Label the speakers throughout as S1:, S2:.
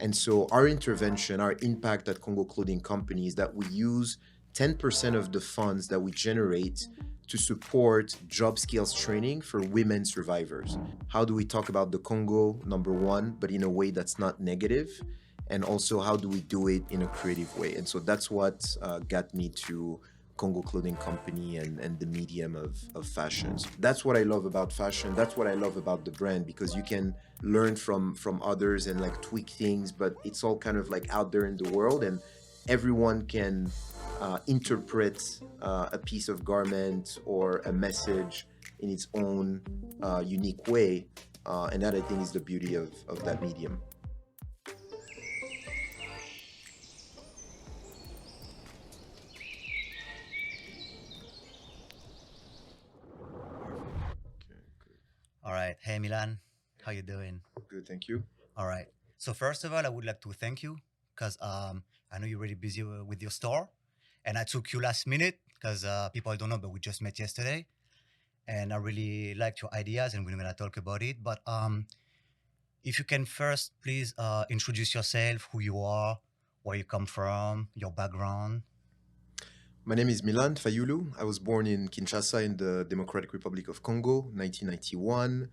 S1: And so our intervention, our impact at Congo Clothing Company is that we use 10% of the funds that we generate to support job skills training for women survivors. How do we talk about the Congo, number one, but in a way that's not negative? And also, how do we do it in a creative way? And so that's what got me to Congo Clothing Company and the medium of fashion. So that's what I love about fashion. That's what I love about the brand, because you can learn from others and like tweak things, but it's all kind of like out there in the world, and everyone can interpret a piece of garment or a message in its own unique way. And that, I think, is the beauty of that medium. Okay,
S2: All right. Hey, Milan. How you doing?
S1: good, thank you.
S2: All right. So first of all, I would like to thank you because I know you're really busy with your store, and I took you last minute because people don't know, but we just met yesterday, and I really liked your ideas, and we're gonna talk about it. But if you can first please introduce yourself, who you are, where you come from, your background.
S1: My name is Milain Fayulu. I was born in Kinshasa in the Democratic Republic of Congo, 1991.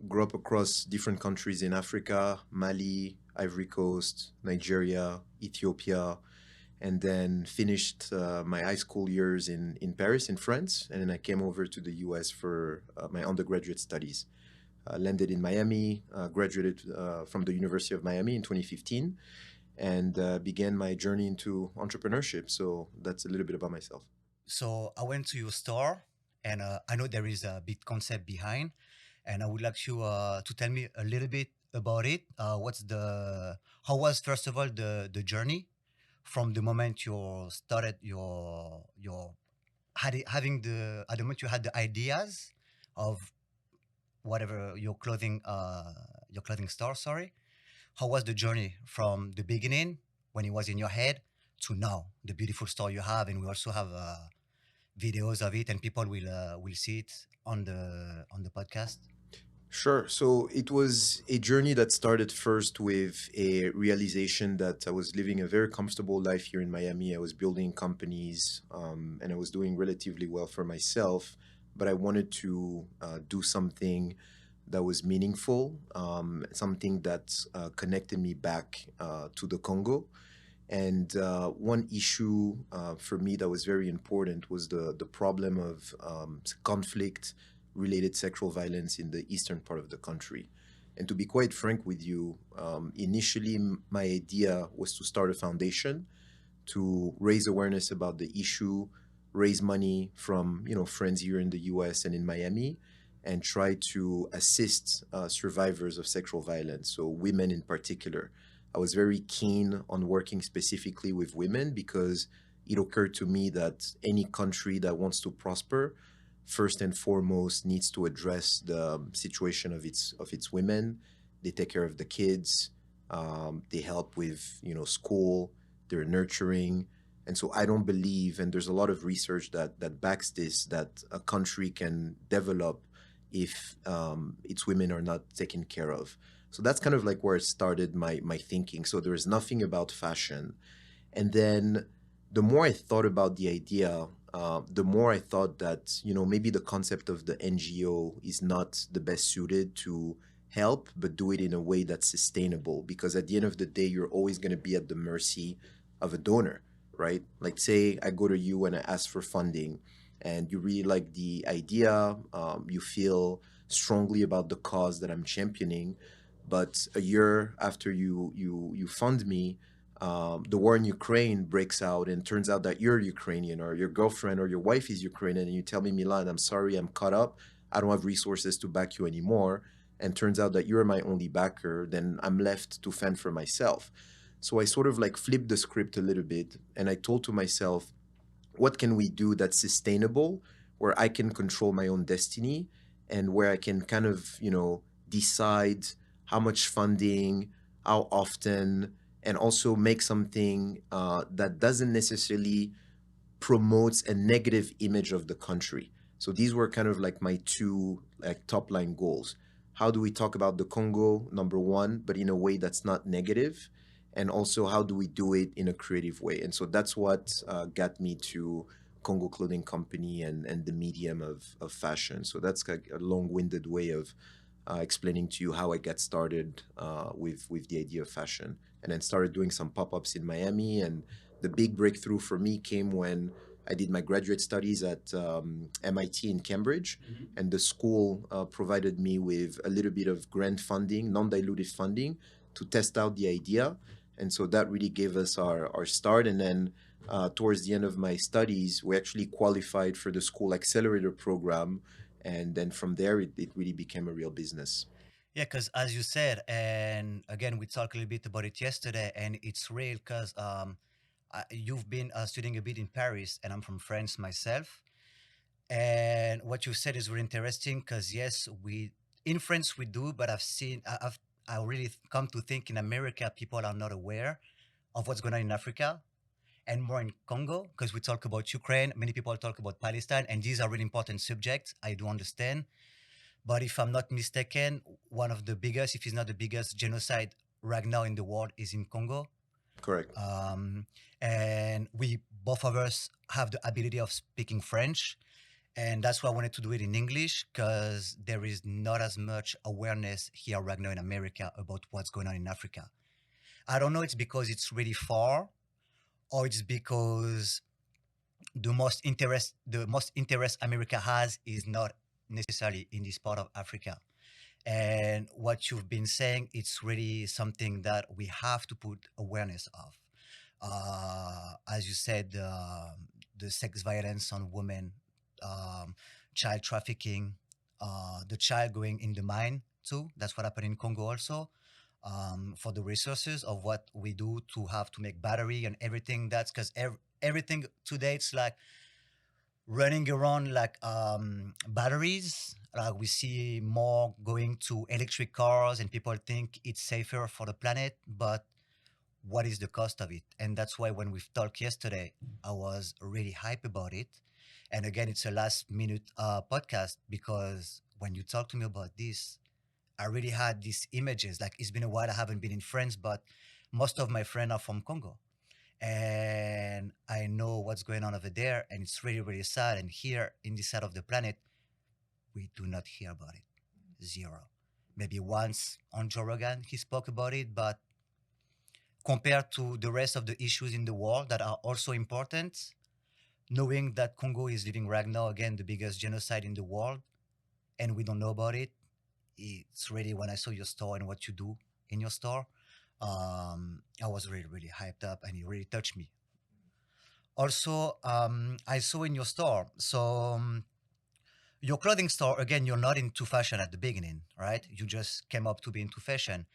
S1: Grew up across different countries in Africa, Mali, Ivory Coast, Nigeria, Ethiopia, and then finished my high school years in Paris, in France. And then I came over to the US for my undergraduate studies. Landed in Miami, graduated from the University of Miami in 2015, and began my journey into entrepreneurship. So that's a little bit about myself.
S2: So I went to your store, and I know there is a big concept behind, and I would like you to tell me a little bit about it. How was first of all the journey from the moment you started your having the at the moment you had the ideas of whatever your clothing store. Sorry, how was the journey from the beginning when it was in your head to now the beautiful store you have, and we also have videos of it, and people will see it on the podcast.
S1: Sure. So it was a journey that started first with a realization that I was living a very comfortable life here in Miami. I was building companies, and I was doing relatively well for myself, but I wanted to do something that was meaningful, something that connected me back to the Congo. And one issue for me that was very important was the problem of conflict related sexual violence in the eastern part of the country. And to be quite frank with you, initially my idea was to start a foundation to raise awareness about the issue, raise money from friends here in the U.S. and in Miami, and try to assist survivors of sexual violence, so women in particular. I was very keen on working specifically with women because it occurred to me that any country that wants to prosper, first and foremost, needs to address the situation of its women. They take care of the kids. They help with school. They're nurturing. And so I don't believe, and there's a lot of research that backs this, that a country can develop if its women are not taken care of. So that's kind of like where it started my thinking. So there was nothing about fashion. And then the more I thought about the idea, the more I thought that, maybe the concept of the NGO is not the best suited to help, but do it in a way that's sustainable. Because at the end of the day, you're always going to be at the mercy of a donor, right? Like, say I go to you and I ask for funding, and you really like the idea, you feel strongly about the cause that I'm championing, but a year after you fund me, the war in Ukraine breaks out, and turns out that you're Ukrainian, or your girlfriend or your wife is Ukrainian, and you tell me, Milan, I'm sorry, I'm caught up, I don't have resources to back you anymore, and turns out that you're my only backer, then I'm left to fend for myself. So I sort of like flipped the script a little bit, and I told to myself, what can we do that's sustainable, where I can control my own destiny, and where I can kind of, decide how much funding, how often, and also make something that doesn't necessarily promotes a negative image of the country. So these were kind of like my two like top line goals. How do we talk about the Congo, number one, but in a way that's not negative? and also how do we do it in a creative way. And so that's what got me to Congo Clothing Company and the medium of fashion. So that's like a long-winded way of explaining to you how I got started with the idea of fashion, and then started doing some pop-ups in Miami. And the big breakthrough for me came when I did my graduate studies at MIT in Cambridge, and the school provided me with a little bit of grant funding, non-dilutive funding, to test out the idea. And so that really gave us our start. And then towards the end of my studies, we actually qualified for the school accelerator program. And then from there, it really became a real business.
S2: Yeah, because as you said, and again, we talked a little bit about it yesterday, and it's real because you've been studying a bit in Paris, and I'm from France myself. And what you said is really interesting because yes, we in France we do, but I really come to think in America people are not aware of what's going on in Africa and more in Congo because we talk about Ukraine, many people talk about Palestine, and these are really important subjects. I do understand, but if I'm not mistaken, one of the biggest, if it's not the biggest, genocide right now in the world is in Congo.
S1: Correct.
S2: Um, and we both of us have the ability of speaking French, and that's why I wanted to do it in English because there is not as much awareness here right now in America about what's going on in Africa. I don't know, it's because it's really far or it's because the most interest America has is not necessarily in this part of Africa. And what you've been saying, it's really something that we have to put awareness of. As you said, the sex violence on women, um, child trafficking, the child going in the mine too. That's what happened in Congo also. For the resources of what we do to have to make battery and everything. That's because everything today it's like running around like batteries. Like we see more going to electric cars, and people think it's safer for the planet. But what is the cost of it? And that's why when we've talked yesterday, I was really hype about it. And again, it's a last minute podcast because when you talk to me about this, I really had these images. Like it's been a while, I haven't been in France, but most of my friends are from Congo. And I know what's going on over there, and it's really, really sad. And here in this side of the planet, we do not hear about it. Zero. Maybe once on Joe Rogan, he spoke about it, but compared to the rest of the issues in the world that are also important, knowing that Congo is living right now, again, the biggest genocide in the world, and we don't know about it, it's really when I saw your store and what you do in your store, I was really, really hyped up and it really touched me. Also, I saw in your store, so your clothing store, again, you're not into fashion at the beginning, right? You just came up to be into fashion.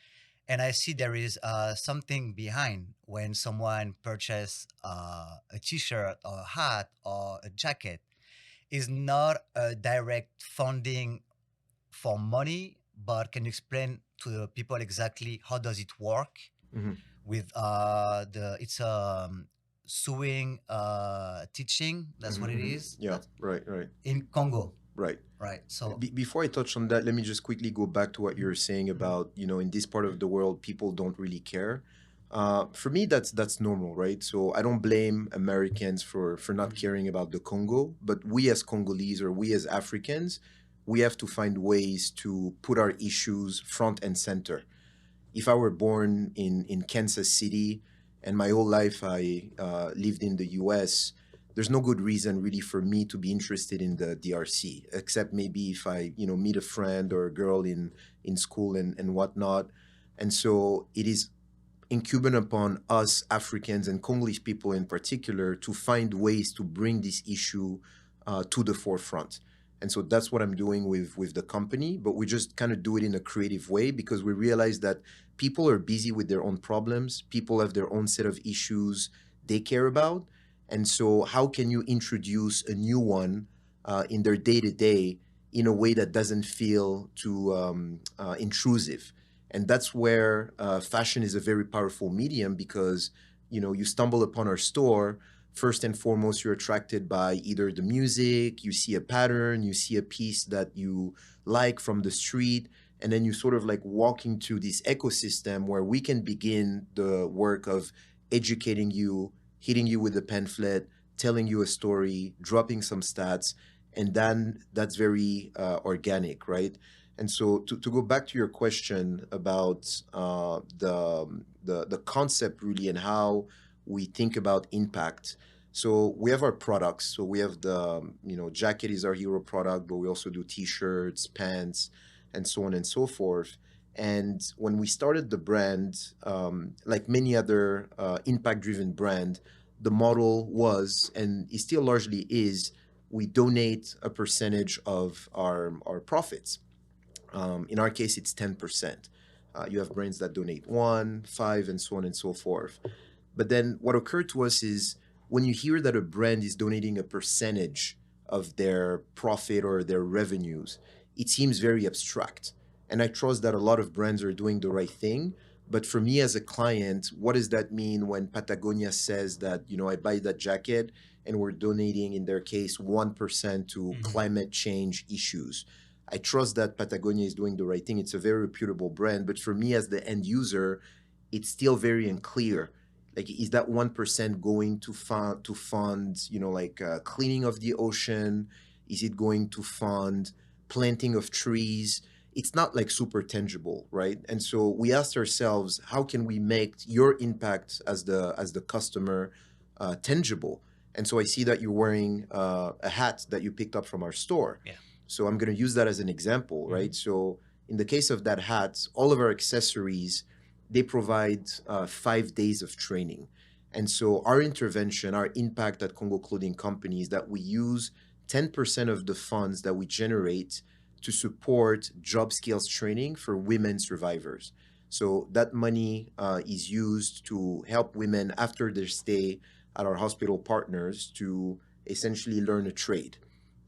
S2: And I see there is something behind when someone purchase a t-shirt or a hat or a jacket is not a direct funding for money, but can you explain to the people exactly how does it work
S1: Hmm.
S2: with the it's sewing teaching, that's what it is.
S1: Yeah,
S2: That's
S1: right, right,
S2: in Congo,
S1: right.
S2: right? So
S1: Before I touch on that, let me just quickly go back to what you were saying about, in this part of the world, people don't really care. For me, that's normal, right? So I don't blame Americans for not caring about the Congo, but we as Congolese or we as Africans, we have to find ways to put our issues front and center. If I were born in Kansas City and my whole life I lived in the US, there's no good reason really for me to be interested in the DRC, except maybe if I, meet a friend or a girl in school and whatnot. And so it is incumbent upon us Africans and Congolese people in particular to find ways to bring this issue to the forefront. And so that's what I'm doing with the company, but we just kind of do it in a creative way because we realize that people are busy with their own problems. People have their own set of issues they care about. And so how can you introduce a new one in their day to day in a way that doesn't feel too intrusive? And that's where fashion is a very powerful medium because you stumble upon our store. First and foremost, you're attracted by either the music, you see a pattern, you see a piece that you like from the street, and then you sort of like walk into this ecosystem where we can begin the work of educating you, hitting you with a pamphlet, telling you a story, dropping some stats, and then that's very organic, right? And so to go back to your question about the concept really and how we think about impact. So we have our products. So we have the jacket is our hero product, but we also do t-shirts, pants, and so on and so forth. And when we started the brand, like many other impact-driven brand, the model was and it still largely is we donate a percentage of our profits. In our case, it's 10%. You have brands that donate 1, 5, and so on and so forth. But then what occurred to us is when you hear that a brand is donating a percentage of their profit or their revenues, it seems very abstract. And I trust that a lot of brands are doing the right thing. But for me as a client, what does that mean when Patagonia says that, I buy that jacket and we're donating, in their case, 1% to climate change issues? I trust that Patagonia is doing the right thing. It's a very reputable brand. But for me as the end user, it's still very unclear. Like, is that 1% going to fund, cleaning of the ocean? Is it going to fund planting of trees? It's not like super tangible, right? And so we asked ourselves, how can we make your impact as the customer tangible? And so I see that you're wearing a hat that you picked up from our store.
S2: Yeah.
S1: So I'm going to use that as an example, right? So in the case of that hat, all of our accessories, they provide 5 days of training. And so our intervention, our impact at Congo Clothing Company is that we use 10% of the funds that we generate to support job skills training for women survivors. So that money is used to help women after their stay at our hospital partners to essentially learn a trade.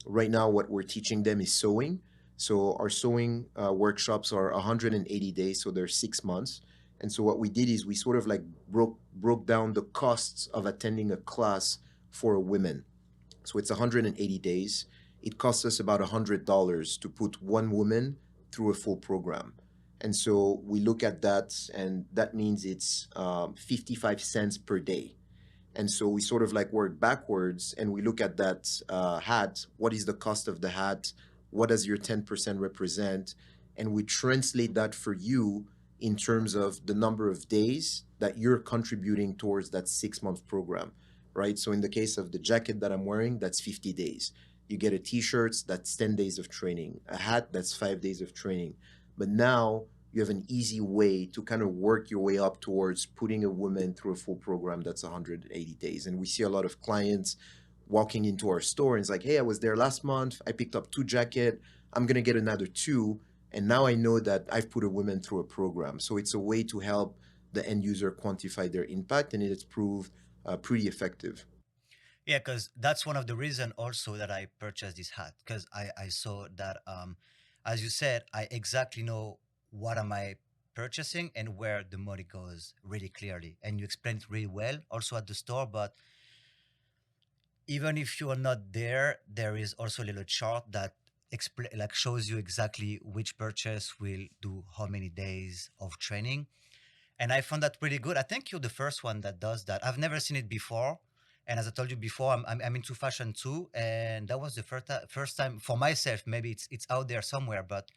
S1: Right now, what we're teaching them is sewing. So our sewing workshops are 180 days, so they're 6 months. And so what we did is we sort of like broke down the costs of attending a class for a woman. So it's 180 days. It costs us about $100 to put one woman through a full program. And so we look at that, and that means it's 55 cents per day. And so we sort of like work backwards and we look at that hat. What is the cost of the hat? What does your 10% represent? And we translate that for you in terms of the number of days that you're contributing towards that 6-month program, right? So in the case of the jacket that I'm wearing, that's 50 days. You get a t-shirt, that's 10 days of training. A hat, that's 5 days of training. But now you have an easy way to kind of work your way up towards putting a woman through a full program that's 180 days. And we see a lot of clients walking into our store and it's like, hey, I was there last month. I picked up 2 jackets. I'm going to get another 2. And now I know that I've put a woman through a program. So it's a way to help the end user quantify their impact, and it's proved pretty effective.
S2: Yeah, because that's one of the reason also that I purchased this hat, because I saw that, as you said, I exactly know what am I purchasing and where the money goes really clearly, and you explained it really well also at the store. But even if you are not there, there is also a little chart that like shows you exactly which purchase will do how many days of training. And I found that really good. I think you're the first one that does that. I've never seen it before. And as I told you before, I'm into fashion too, and that was the first time for myself. Maybe it's out there somewhere, but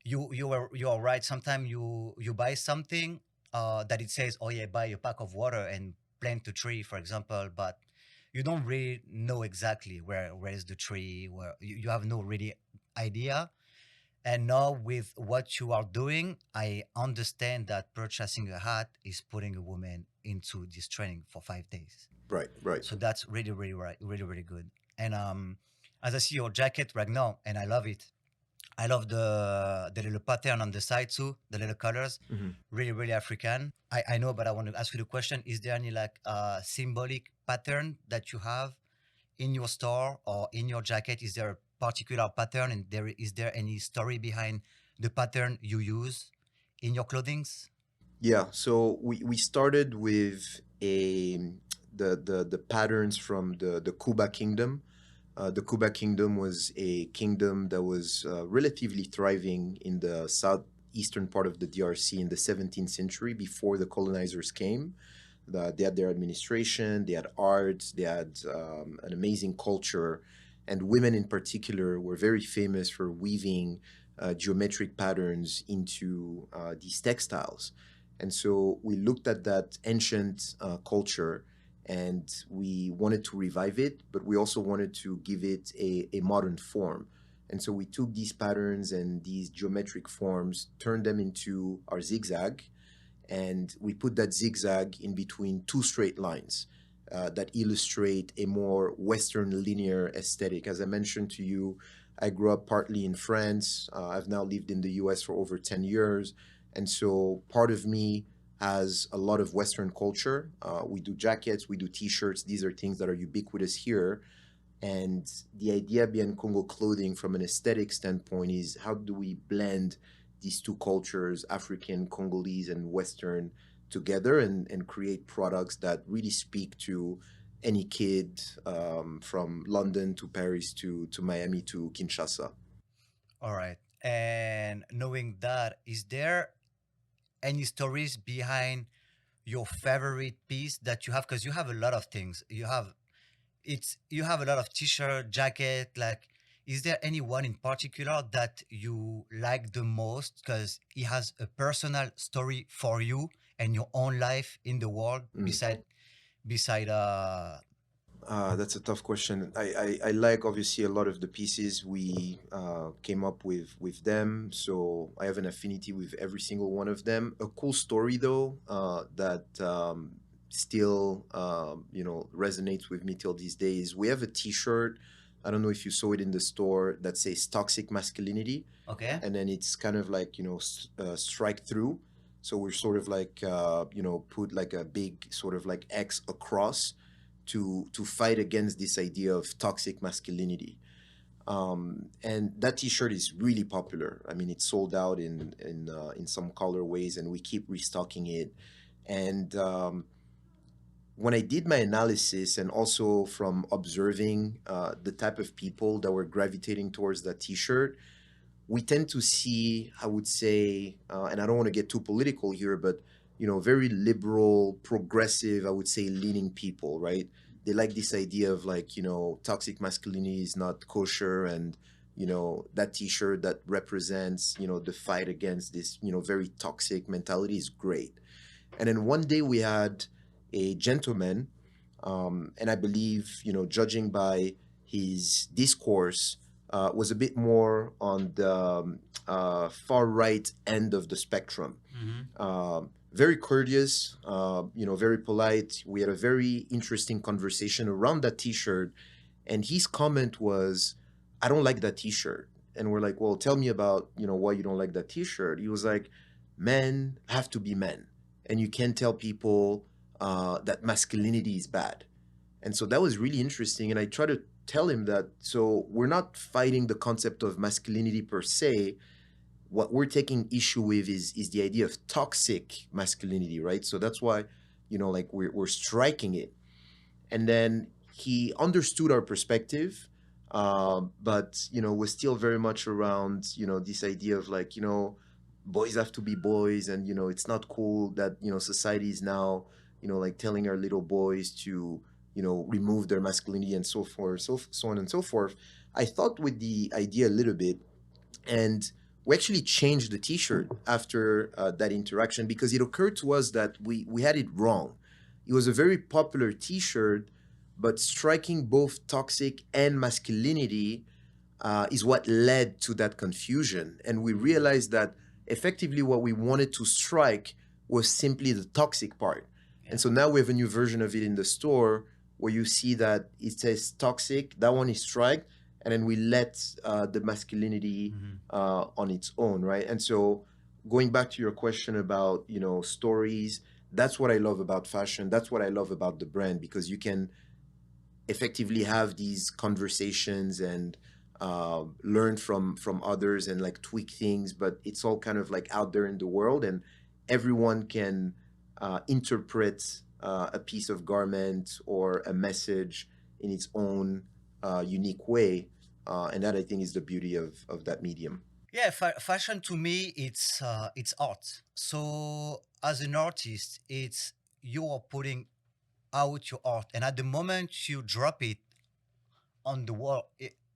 S2: you are right. Sometimes you buy something that it says, oh yeah, buy a pack of water and plant a tree, for example, but you don't really know exactly where is the tree, where you have no really idea. And now with what you are doing, I understand that purchasing a hat is putting a woman into this training for 5 days.
S1: Right, right.
S2: So that's really, really right, really, really good. And as I see your jacket right now, and I love it. I love the little pattern on the side too, the little colors,
S1: Mhm.
S2: really, really African. I know, but I want to ask you the question: is there any like symbolic pattern that you have in your store or in your jacket? Is there a particular pattern, and is there any story behind the pattern you use in your clothings?
S1: Yeah, so we started with the patterns from the Kuba Kingdom. The Kuba Kingdom was a kingdom that was relatively thriving in the southeastern part of the DRC in the 17th century before the colonizers came. They had their administration, they had art, they had an amazing culture, and women in particular were very famous for weaving geometric patterns into these textiles. And so we looked at that ancient culture and we wanted to revive it, but we also wanted to give it a modern form. And so we took these patterns and these geometric forms, turned them into our zigzag, and we put that zigzag in between two straight lines that illustrate a more Western linear aesthetic. As I mentioned to you, I grew up partly in France. I've now lived in the US for over 10 years. And so part of me has a lot of Western culture. We do jackets, we do t shirts. These are things that are ubiquitous here. And the idea behind Congo clothing from an aesthetic standpoint is how do we blend these two cultures, African, Congolese, and Western, together and create products that really speak to any kid from London to Paris to Miami to Kinshasa.
S2: All right. And knowing that, is there any stories behind your favorite piece that you have? Because you have a lot of things. You have a lot of t-shirt, jacket. Like, is there anyone in particular that you like the most because it has a personal story for you and your own life in the world beside
S1: That's a tough question. I like obviously a lot of the pieces we came up with them, so I have an affinity with every single one of them. A cool story though that still resonates with me till these days. We have a T-shirt. I don't know if you saw it in the store that says "toxic masculinity,"
S2: okay.
S1: and then it's kind of like strike through. So we're sort of like put like a big sort of like X across to fight against this idea of toxic masculinity. And that T-shirt is really popular. I mean, it's sold out in some colorways, and we keep restocking it. And when I did my analysis, and also from observing the type of people that were gravitating towards that T-shirt, we tend to see, I would say, and I don't want to get too political here, but very liberal, progressive, I would say, leaning people, right? They like this idea of like, toxic masculinity is not kosher, and that T-shirt that represents, the fight against this, very toxic mentality is great. And then one day we had a gentleman, and I believe, judging by his discourse, was a bit more on the far right end of the spectrum. Very courteous, very polite. We had a very interesting conversation around that T-shirt, and his comment was, "I don't like that T-shirt." And we're like, "Well, tell me about why you don't like that T-shirt." He was like, "Men have to be men, and you can't tell people that masculinity is bad." And so that was really interesting. And I try to tell him that, so we're not fighting the concept of masculinity per se. What we're taking issue with is the idea of toxic masculinity, right? So that's why, like we're striking it. And then he understood our perspective, but was still very much around, this idea of like, boys have to be boys, and it's not cool that society is now, like telling our little boys to remove their masculinity and so forth, so on and so forth. I thought with the idea a little bit, and we actually changed the T-shirt after that interaction, because it occurred to us that we had it wrong. It was a very popular T-shirt, but striking both toxic and masculinity is what led to that confusion. And we realized that effectively what we wanted to strike was simply the toxic part. And so now we have a new version of it in the store where you see that it says toxic, that one is strike, and then we let the masculinity on its own, right? And so going back to your question about stories, that's what I love about fashion. That's what I love about the brand, because you can effectively have these conversations and learn from others and like tweak things, but it's all kind of like out there in the world, and everyone can interpret a piece of garment or a message in its own unique way, and that I think is the beauty of that medium.
S2: Yeah, fashion to me, it's art. So as an artist, it's you are putting out your art, and at the moment you drop it on the world,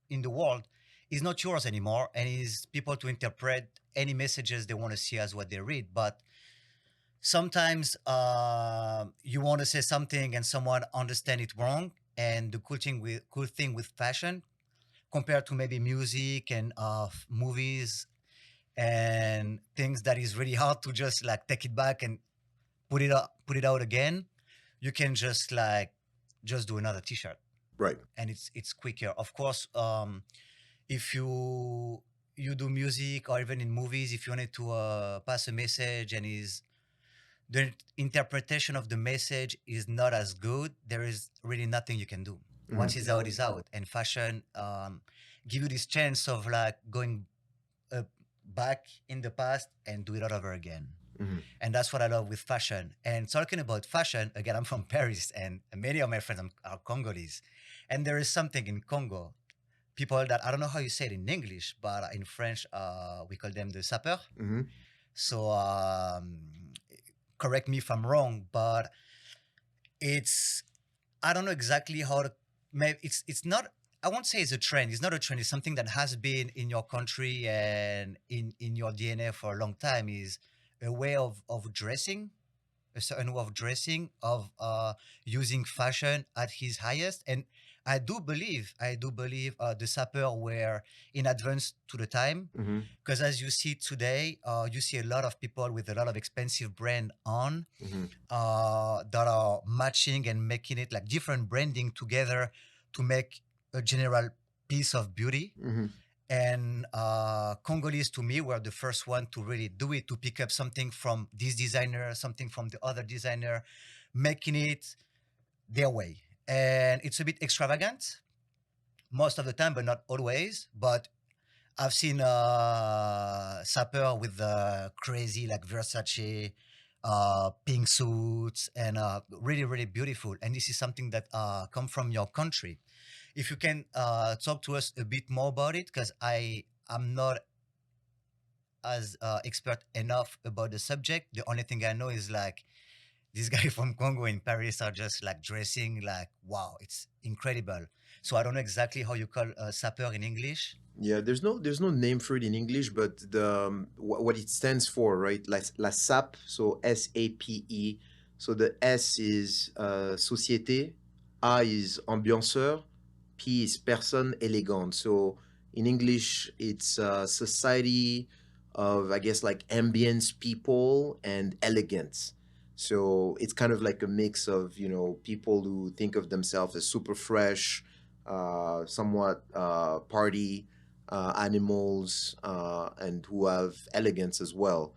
S2: in the world, is not yours anymore, and is people to interpret any messages they want to see as what they read. But sometimes you want to say something and someone understand it wrong. And the cool thing with fashion compared to maybe music and movies and things that is really hard to just like take it back and put it out again, you can just like just do another t-shirt,
S1: Right.
S2: and it's quicker. Of course, if you do music or even in movies, if you wanted to pass a message and is the interpretation of the message is not as good, there is really nothing you can do. Once it's out, is out. And fashion give you this chance of like going uh, back in the past and do it all over again.
S1: Hmm.
S2: And that's what I love with fashion. And talking about fashion, again, I'm from Paris, and many of my friends are Congolese. And there is something in Congo, people that I don't know how you say it in English, but in French, we call them the sapeurs.
S1: Hmm.
S2: So correct me if I'm wrong, but it's I don't know exactly how to. Maybe it's not. I won't say it's a trend. It's not a trend. It's something that has been in your country and in your DNA for a long time. Is a way of dressing, a certain way of dressing, of using fashion at his highest. And I do believe the sapper were in advance to the time,
S1: Hmm.
S2: because as you see today, you see a lot of people with a lot of expensive brand on,
S1: Hmm.
S2: that are matching and making it like different branding together to make a general piece of beauty.
S1: Hmm.
S2: And Congolese to me were the first one to really do it, to pick up something from this designer, something from the other designer, making it their way. And it's a bit extravagant most of the time, but not always. But I've seen Sapper with the crazy like Versace pink suits and really really beautiful. And this is something that come from your country. If you can talk to us a bit more about it, because I'm not as expert enough about the subject. The only thing I know is like these guys from Congo in Paris are just like dressing like wow, it's incredible. So I don't know exactly how you call sapper in English.
S1: Yeah, there's no name for it in English, but what it stands for, right? La SAP, so SAPE. So the S is société, A is ambianceur, P is personne élégante. So in English, it's society of, I guess, like ambience people and elegance. So it's kind of like a mix of, people who think of themselves as super fresh, somewhat party animals, and who have elegance as well.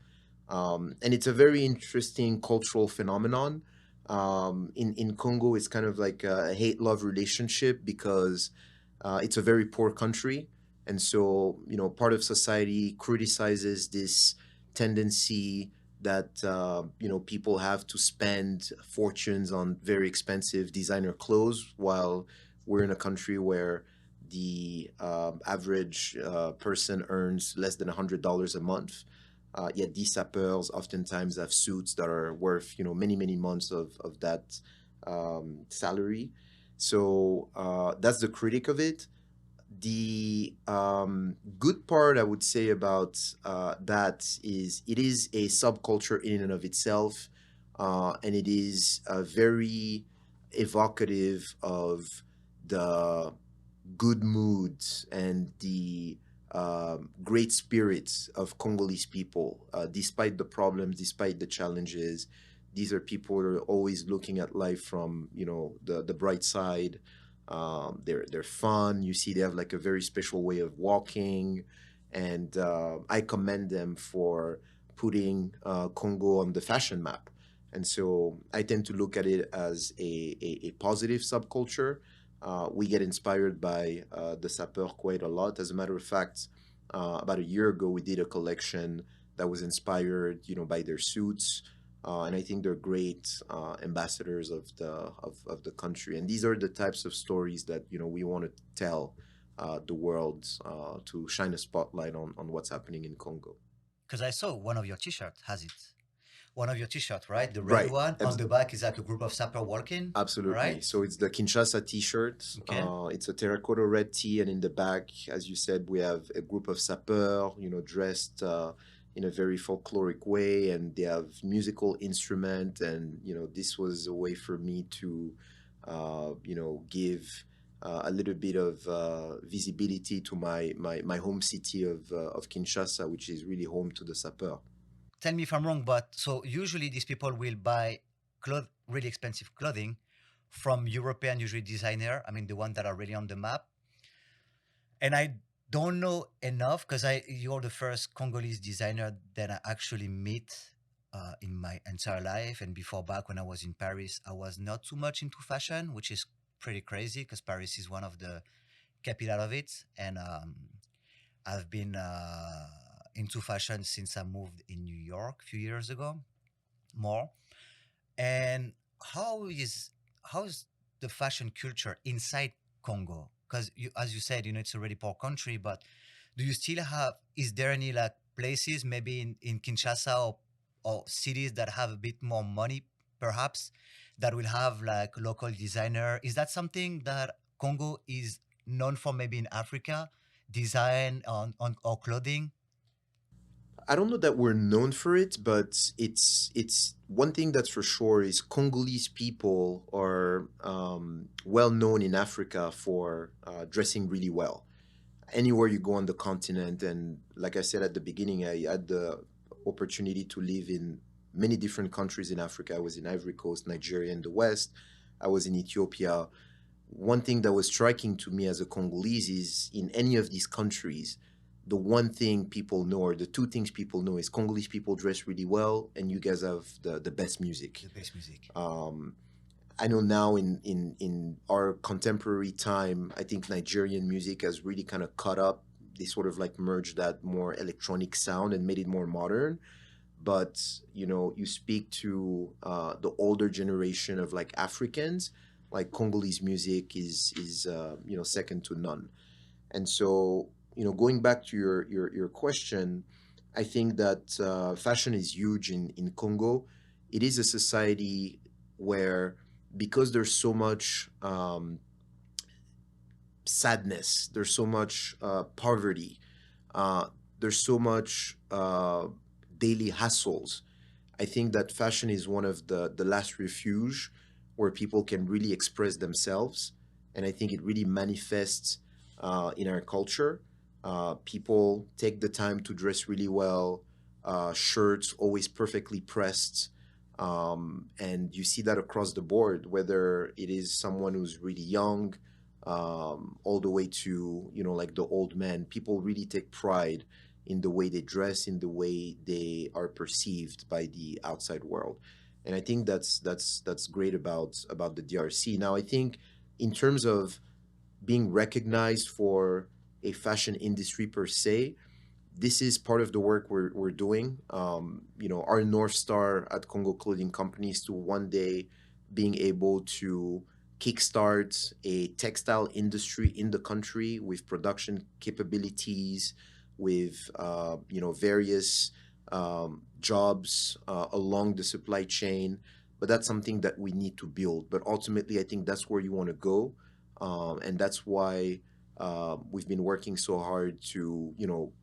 S1: And it's a very interesting cultural phenomenon. In Congo, it's kind of like a hate love relationship because it's a very poor country. And so, part of society criticizes this tendency that, people have to spend fortunes on very expensive designer clothes while we're in a country where the average person earns less than $100 a month. Yet these sapeurs oftentimes have suits that are worth, many, many months of that salary. So that's the critic of it. The good part I would say about that is it is a subculture in and of itself, and it is very evocative of the good moods and the great spirits of Congolese people, despite the problems, despite the challenges. These are people who are always looking at life from the bright side. They're fun. You see, they have like a very special way of walking, and I commend them for putting Congo on the fashion map. And so I tend to look at it as a positive subculture. We get inspired by the sapeur quite a lot. As a matter of fact, about a year ago, we did a collection that was inspired, by their suits. and I think they're great ambassadors of the country. And these are the types of stories that we want to tell the world, to shine a spotlight on what's happening in Congo.
S2: Because I saw one of your t-shirts has it. One of your t-shirts, right? The red
S1: Right.
S2: one. On the back is like a group of sapper walking,
S1: Absolutely.
S2: right?
S1: So it's the Kinshasa T-shirt.
S2: Okay.
S1: It's a terracotta red tee, and in the back, as you said, we have a group of sapeurs, dressed in a very folkloric way, and they have musical instrument. And this was a way for me to, give a little bit of visibility to my home city of Kinshasa, which is really home to the sapeur.
S2: Tell me if I'm wrong, but so usually these people will buy really expensive clothing from European, usually designer. I mean, the ones that are really on the map. And I don't know enough because you're the first Congolese designer that I actually meet in my entire life. And before, back when I was in Paris, I was not too much into fashion, which is pretty crazy because Paris is one of the capital of it. And I've been into fashion since I moved in New York a few years ago, more. And how's the fashion culture inside Congo? Because as you said, it's a really poor country, but do you still have? Is there any like places maybe in Kinshasa or cities that have a bit more money, perhaps, that will have like local designer? Is that something that Congo is known for, maybe in Africa, design on or clothing?
S1: I don't know that we're known for it, but it's one thing that's for sure is Congolese people are well known in Africa for dressing really well. Anywhere you go on the continent, and like I said at the beginning, I had the opportunity to live in many different countries in Africa. I was in Ivory Coast, Nigeria in the West. I was in Ethiopia. One thing that was striking to me as a Congolese is in any of these countries, the one thing people know, or the two things people know, is Congolese people dress really well, and you guys have the best music.
S2: The best music.
S1: I know now in our contemporary time, I think Nigerian music has really kind of caught up. They sort of like merged that more electronic sound and made it more modern. But you speak to the older generation of like Africans, like Congolese music is second to none. And so going back to your question, I think that fashion is huge in Congo. It is a society where, because there's so much sadness, there's so much poverty, uh, there's so much daily hassles. I think that fashion is one of the last refuge where people can really express themselves, and I think it really manifests in our culture. People take the time to dress really well, shirts always perfectly pressed, and you see that across the board, whether it is someone who's really young, all the way to like the old man. People really take pride in the way they dress, in the way they are perceived by the outside world, and I think that's great about the DRC. Now, I think in terms of being recognized for a fashion industry per se, this is part of the work we're doing. Our North Star at Congo Clothing Company is to one day being able to kickstart a textile industry in the country with production capabilities, with various jobs along the supply chain. But that's something that we need to build. But ultimately, I think that's where you want to go, and that's why we've been working so hard to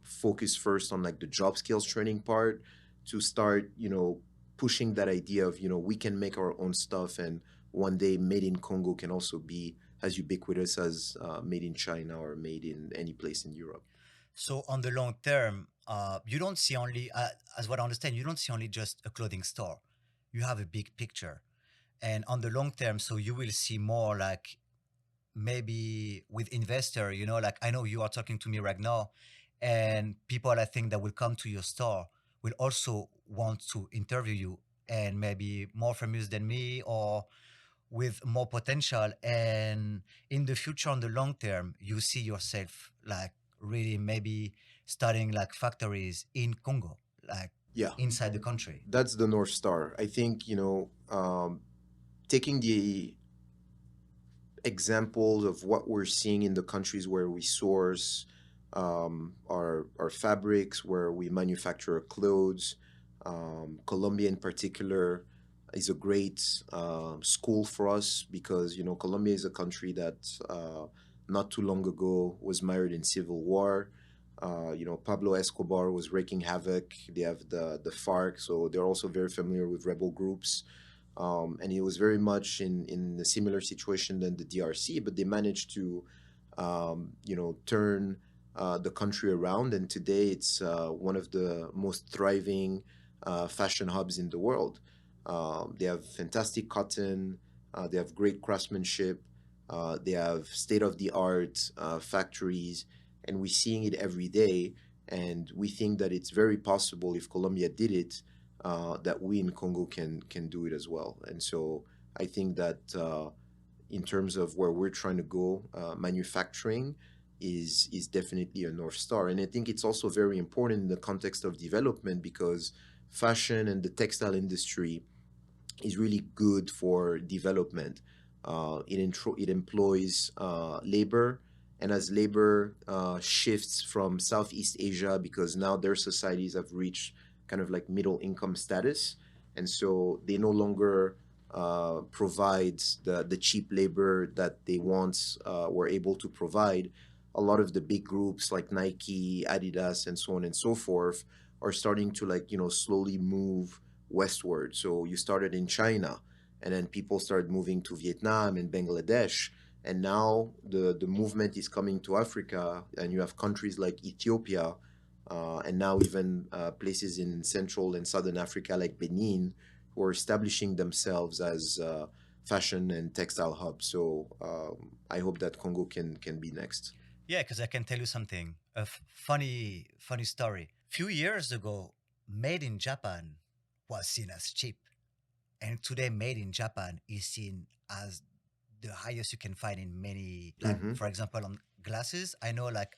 S1: focus first on like the job skills training part, to start pushing that idea of we can make our own stuff, and one day made in Congo can also be as ubiquitous as made in China or made in any place in Europe.
S2: So on the long term, you don't see only, as what I understand, you don't see only just a clothing store. You have a big picture, and on the long term, so you will see more like maybe with investor. Like I know you are talking to me right now, and people I think that will come to your store will also want to interview you, and maybe more famous than me or with more potential. And in the future, on the long term, you see yourself like really maybe starting like factories in Congo, like.
S1: Yeah,
S2: inside the country.
S1: that's the North Star. I think, taking the examples of what we're seeing in the countries where we source our fabrics, where we manufacture our clothes. Colombia, in particular, is a great school for us because Colombia is a country that not too long ago was mired in civil war. Pablo Escobar was wreaking havoc. They have the FARC, so they're also very familiar with rebel groups, and it was very much in a similar situation than the DRC, but they managed to, turn the country around, and today it's one of the most thriving fashion hubs in the world. They have fantastic cotton, they have great craftsmanship, they have state of the art factories, and we're seeing it every day. And we think that it's very possible if Colombia did it, that we in Congo can do it as well. And so I think that in terms of where we're trying to go, manufacturing is definitely a north star. And I think it's also very important in the context of development because fashion and the textile industry is really good for development. It employs labor, and as labor shifts from Southeast Asia, because now their societies have reached kind of like middle income status, and so they no longer provide the cheap labor that they once were able to provide. A lot of the big groups like Nike, Adidas, and so on and so forth are starting to slowly move westward. So you started in China, and then people started moving to Vietnam and Bangladesh, and now the movement is coming to Africa, and you have countries like Ethiopia, and now even places in Central and Southern Africa like Benin, who are establishing themselves as fashion and textile hubs. So I hope that Congo can be next.
S2: Yeah, because I can tell you something. Funny story. Few years ago, made in Japan was seen as cheap, and today, made in Japan is seen as the highest you can find in many. Like,
S1: Mm-hmm.
S2: for example, on glasses, I know like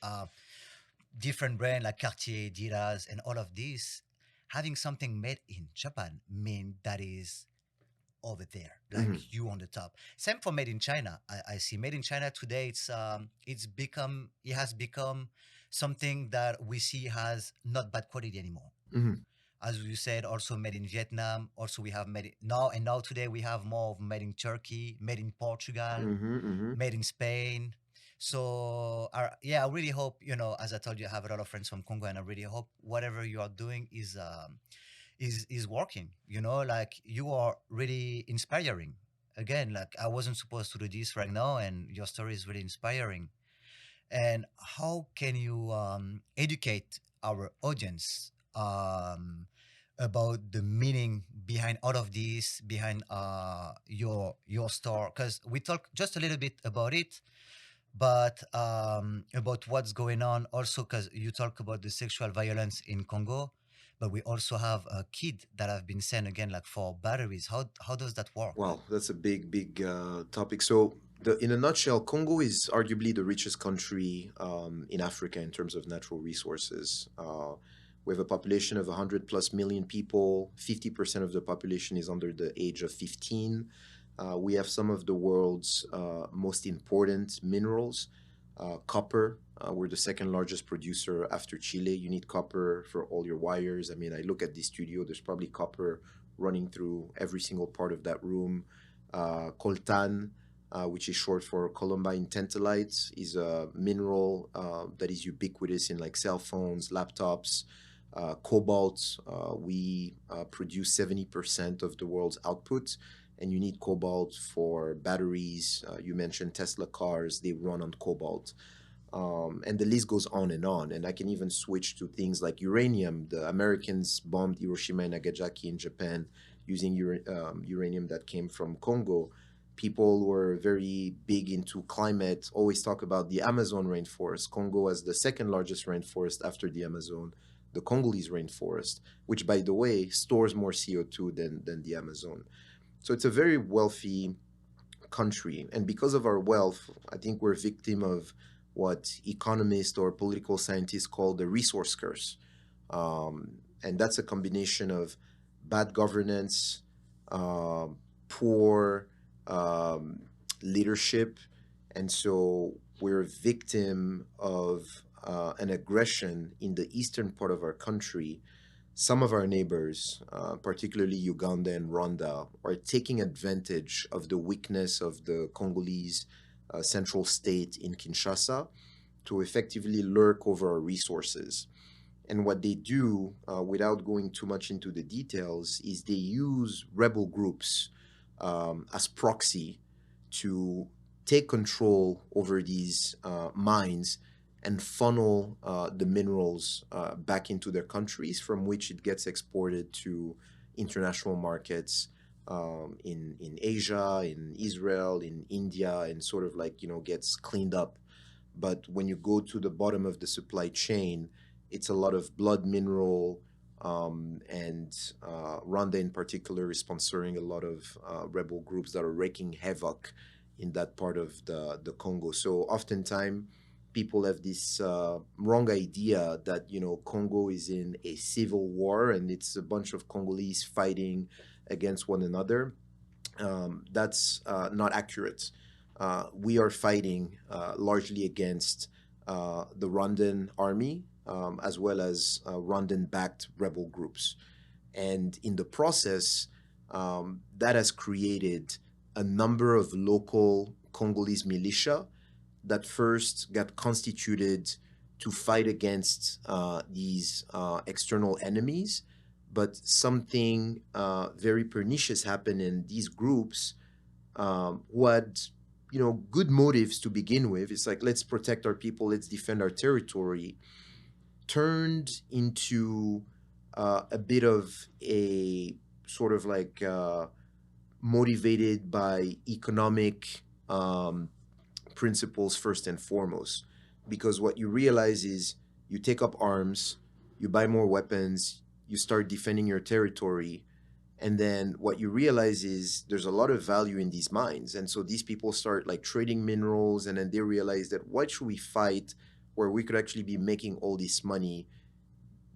S2: different brand like Cartier, Adidas, and all of these. Having something made in Japan mean that is over there,
S1: Mm-hmm.
S2: like you on the top. Same for made in China. I see made in China today. It has become something that we see has not bad quality anymore.
S1: Mm-hmm.
S2: As you said, also made in Vietnam. Also, we have now today we have more of made in Turkey, made in Portugal,
S1: Mm-hmm. Mm-hmm.
S2: made in Spain. So, yeah, I really hope, as I told you, I have a lot of friends from Congo, and I really hope whatever you are doing is working. Like you are really inspiring. Again, like I wasn't supposed to do this right now, and your story is really inspiring. And how can you educate our audience about the meaning behind all of this, behind your store? Because we talked just a little bit about it, but about what's going on also, because you talk about the sexual violence in Congo, but we also have a kid that have been sent again like for batteries. How does that work?
S1: Wow, that's a big topic. So, in a nutshell, Congo is arguably the richest country in Africa in terms of natural resources. We have a population of 100 plus million people. 50% of the population is under the age of 15. We have some of the world's most important minerals. Copper, we're the second largest producer after Chile. You need copper for all your wires. I mean, I look at the studio, there's probably copper running through every single part of that room. Coltan, which is short for columbine tantalite, is a mineral that is ubiquitous in like cell phones, laptops. Cobalt, we produce 70% of the world's output, and you need cobalt for batteries. You mentioned Tesla cars, they run on cobalt. And the list goes on and on. And I can even switch to things like uranium. The Americans bombed Hiroshima and Nagasaki in Japan using uranium that came from Congo. People who are very big into climate always talk about the Amazon rainforest. Congo has the second largest rainforest after the Amazon, the Congolese rainforest, which, by the way, stores more CO2 than the Amazon. So it's a very wealthy country. And because of our wealth, I think we're a victim of what economists or political scientists call the resource curse. and that's a combination of bad governance, um, poor um, leadership, and so we're a victim of an aggression in the eastern part of our country. Some of our neighbors, particularly Uganda and Rwanda, are taking advantage of the weakness of the Congolese central state in Kinshasa to effectively lurk over our resources. And what they do, without going too much into the details, is they use rebel groups as proxy to take control over these mines and funnel the minerals back into their countries, from which it gets exported to international markets in Asia, in Israel, in India, and sort of like, gets cleaned up. But when you go to the bottom of the supply chain, it's a lot of blood mineral, and Rwanda in particular is sponsoring a lot of rebel groups that are wreaking havoc in that part of the Congo. So oftentimes people have this wrong idea that Congo is in a civil war and it's a bunch of Congolese fighting against one another. That's not accurate. We are fighting largely against the Rwandan army, as well as Rwandan backed rebel groups. And in the process, that has created a number of local Congolese militia that first got constituted to fight against these external enemies. But something very pernicious happened in these groups who had, good motives to begin with. It's like, let's protect our people, let's defend our territory, turned into a bit of a sort of like motivated by economic principles first and foremost. Because what you realize is you take up arms, you buy more weapons, you start defending your territory, and then what you realize is there's a lot of value in these mines. And so these people start like trading minerals, and then they realize that why should we fight where we could actually be making all this money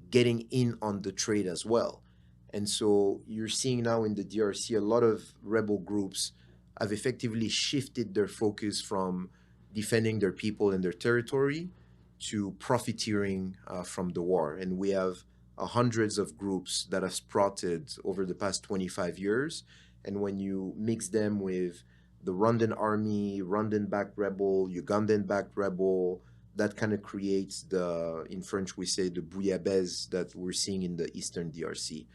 S1: getting in on the trade as well. And so you're seeing now in the DRC a lot of rebel groups have effectively shifted their focus from defending their people and their territory to profiteering from the war. And we have hundreds of groups that have sprouted over the past 25 years. And when you mix them with the Rwandan army, Rwandan backed rebel, Ugandan backed rebel, that kind of creates in French we say the bouillabaisse that we're seeing in the Eastern DRC.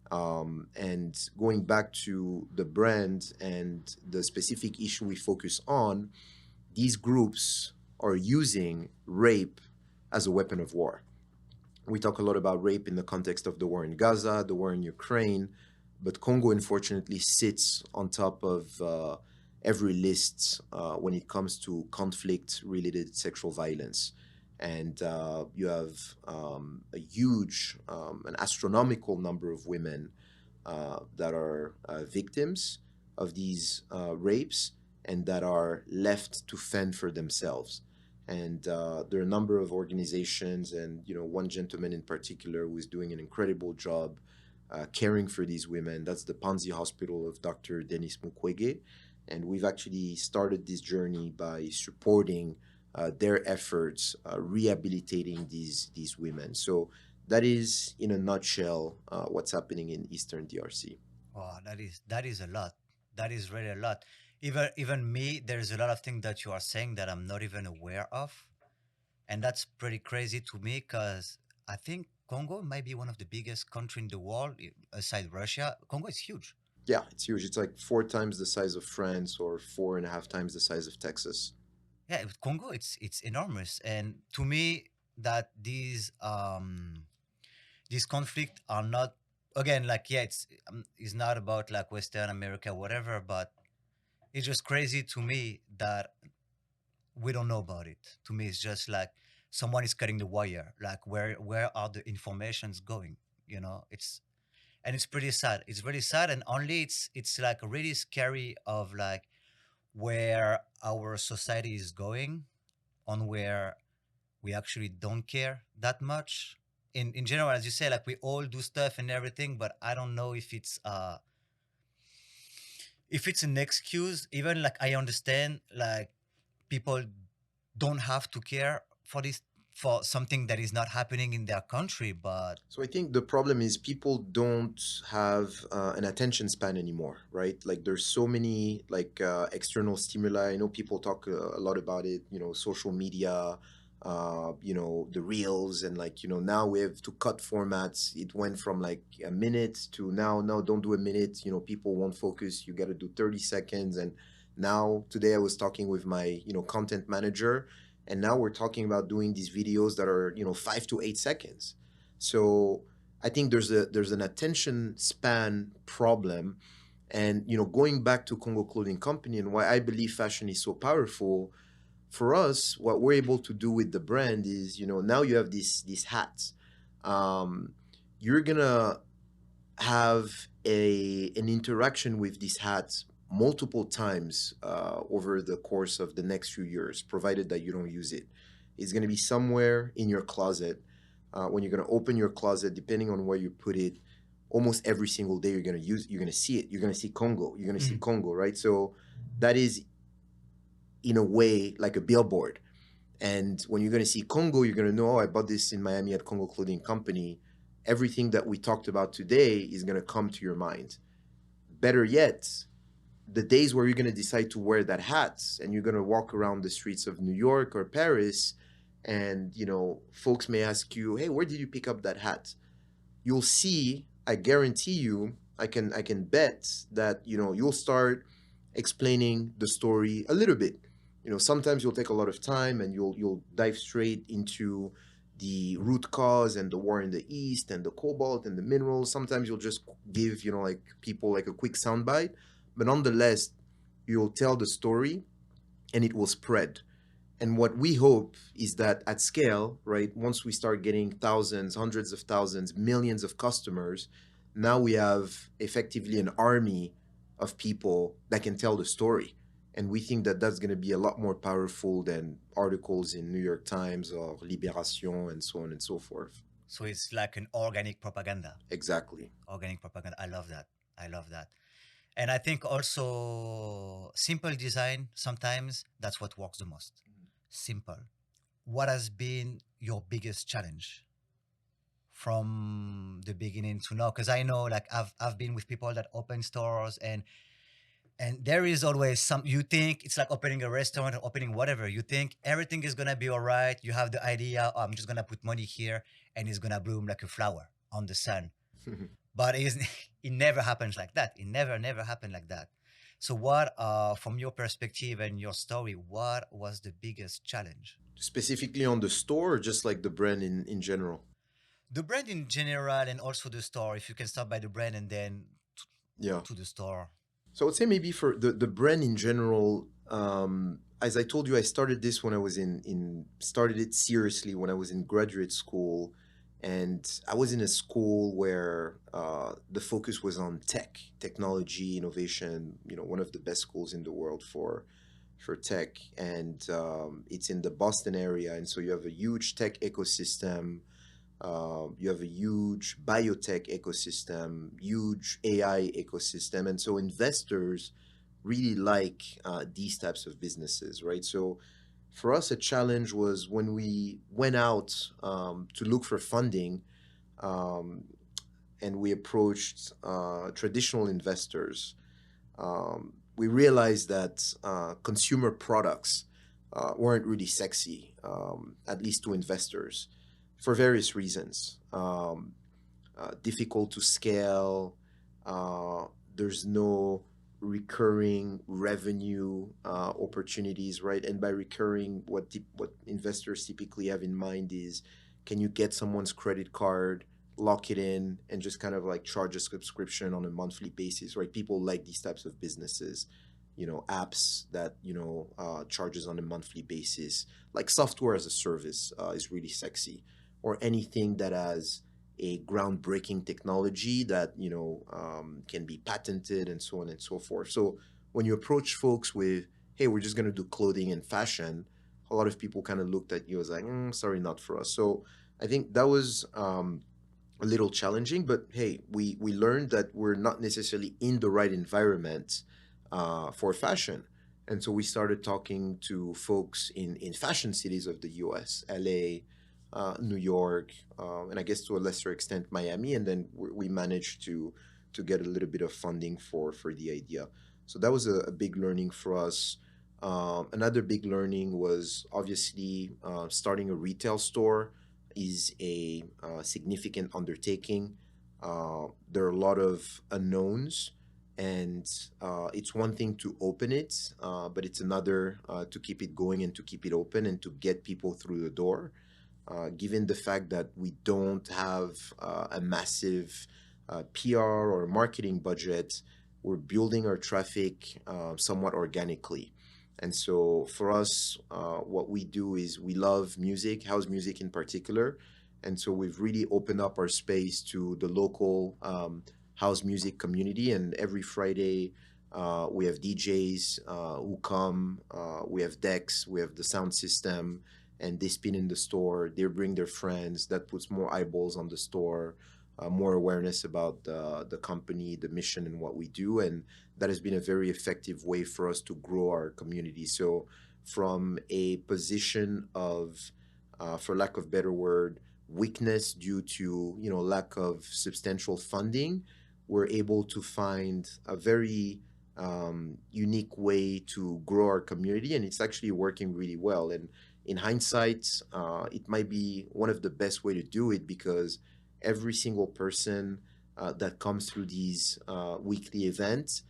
S1: And going back to the brand and the specific issue we focus on, these groups are using rape as a weapon of war. We talk a lot about rape in the context of the war in Gaza, the war in Ukraine, but Congo unfortunately sits on top of every list when it comes to conflict-related sexual violence. And you have a huge, an astronomical number of women that are victims of these rapes and that are left to fend for themselves. And there are a number of organizations, and one gentleman in particular who is doing an incredible job caring for these women. That's the Panzi Hospital of Dr. Denis Mukwege, and we've actually started this journey by supporting their efforts, rehabilitating these women. So that is, in a nutshell, what's happening in Eastern DRC.
S2: Oh, that is a lot. That is really a lot. Even me, there's a lot of things that you are saying that I'm not even aware of, and that's pretty crazy to me because I think Congo might be one of the biggest country in the world aside Russia. Congo is huge.
S1: Yeah, it's huge. It's like 4 times the size of France or 4.5 times the size of Texas.
S2: Yeah, Congo, it's enormous, and to me that these conflict are not, again, like, yeah, it's not about like Western America, whatever, but it's just crazy to me that we don't know about it. To me, it's just like someone is cutting the wire. Like, where are the informations going? It's and it's pretty sad. It's really sad, and only it's like really scary of like where our society is going, on where we actually don't care that much. in general, as you say, like we all do stuff and everything, but I don't know if it's an excuse. Even like I understand, like people don't have to care for this, for something that is not happening in their country, but
S1: So I think the problem is people don't have an attention span anymore, right? Like there's so many like external stimuli. I know people talk a lot about it, social media, the reels, and like, now we have to cut formats. It went from like a minute to now, no, don't do a minute. People won't focus. You got to do 30 seconds. And now today I was talking with my, content manager, and now we're talking about doing these videos that are, 5 to 8 seconds. So I think there's an attention span problem. And going back to Congo Clothing Company and why I believe fashion is so powerful, for us, what we're able to do with the brand is, now you have these hats. Um, you're gonna have an interaction with these hats multiple times over the course of the next few years, provided that you don't use it. It's going to be somewhere in your closet. When you're going to open your closet, depending on where you put it, almost every single day you're going to see it. You're going to see Congo. You're going to see Congo, right? So that is, in a way, like a billboard. And when you're going to see Congo, you're going to know, oh, I bought this in Miami at Congo Clothing Company. Everything that we talked about today is going to come to your mind. Better yet, the days where you're going to decide to wear that hat and you're going to walk around the streets of New York or Paris, and folks may ask you, hey, where did you pick up that hat? You'll see, I guarantee you, I can bet that you'll start explaining the story a little bit. Sometimes you'll take a lot of time and you'll dive straight into the root cause and the war in the east and the cobalt and the minerals. Sometimes you'll just give like people like a quick soundbite, but nonetheless you'll tell the story and it will spread. And what we hope is that at scale, right, once we start getting thousands, hundreds of thousands, millions of customers, now we have effectively an army of people that can tell the story. And we think that that's going to be a lot more powerful than articles in New York Times or Libération and so on and so forth.
S2: so it's like an organic propaganda.
S1: Exactly.
S2: Organic propaganda. I love that. I love that. And I think also simple design, sometimes that's what works the most. Simple. What has been your biggest challenge from the beginning to now? Because I know, like, I've been with people that open stores, and there is always some, you think it's like opening a restaurant or opening whatever. You think everything is gonna be all right. You have the idea, oh, I'm just gonna put money here and it's gonna bloom like a flower on the sun. But it never happens like that. It never happened like that. So what, from your perspective and your story, what was the biggest challenge?
S1: Specifically on the store, or just like the brand in general?
S2: The brand in general, and also the store. If you can start by the brand and then
S1: Yeah.
S2: to the store.
S1: So I would say maybe for the brand in general, as I told you, I started this when I was started it seriously when I was in graduate school, and I was in a school where the focus was on technology, innovation. One of the best schools in the world for tech, and it's in the Boston area, and so you have a huge tech ecosystem. You have a huge biotech ecosystem, huge AI ecosystem, and so investors really like these types of businesses, right? So for us, a challenge was when we went out to look for funding, um, and we approached traditional investors. We realized that consumer products weren't really sexy, at least to investors, for various reasons. Difficult to scale. Uh, there's no recurring revenue opportunities, right? And by recurring, what investors typically have in mind is, can you get someone's credit card, lock it in, and just kind of like charge a subscription on a monthly basis, right? People like these types of businesses. Apps that charges on a monthly basis, like software as a service, is really sexy, or anything that has a groundbreaking technology that can be patented and so on and so forth. So when you approach folks with, hey, we're just going to do clothing and fashion, a lot of people kind of looked at you as like, sorry, not for us. So I think that was a little challenging, but hey, we learned that we're not necessarily in the right environment for fashion. And so we started talking to folks in fashion cities of the US, LA, New York, and I guess to a lesser extent Miami. And then we managed to get a little bit of funding for the idea. So that was a big learning for us. Another big learning was obviously starting a retail store is a significant undertaking. There are a lot of unknowns, and it's one thing to open it, but it's another to keep it going and to keep it open and to get people through the door. Given the fact that we don't have a massive PR or marketing budget, we're building our traffic somewhat organically. And so for us, what we do is we love music, house music in particular. And so we've really opened up our space to the local house music community. And every Friday, we have DJs who come, we have decks, we have the sound system, and they spin in the store. They bring their friends. That puts more eyeballs on the store, more awareness about the company, the mission, and what we do. And that has been a very effective way for us to grow our community. So, from a position of, for lack of better word, weakness due to lack of substantial funding, we're able to find a very unique way to grow our community, and it's actually working really well. And in hindsight, it might be one of the best way to do it because every single person that comes through these weekly events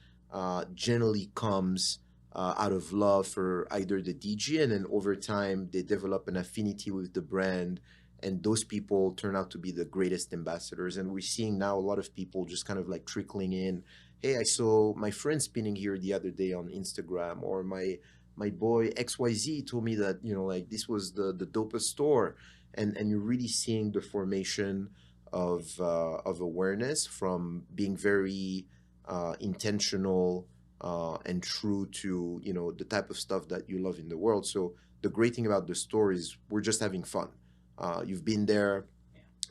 S1: generally comes out of love for either the DJ, and then over time they develop an affinity with the brand, and those people turn out to be the greatest ambassadors. And we're seeing now a lot of people just kind of like trickling in. Hey, I saw my friend spinning here the other day on Instagram, or my boy XYZ told me that like this was the dopest store, and you're really seeing the formation of awareness from being very intentional and true to the type of stuff that you love in the world. So the great thing about the store is we're just having fun. You've been there.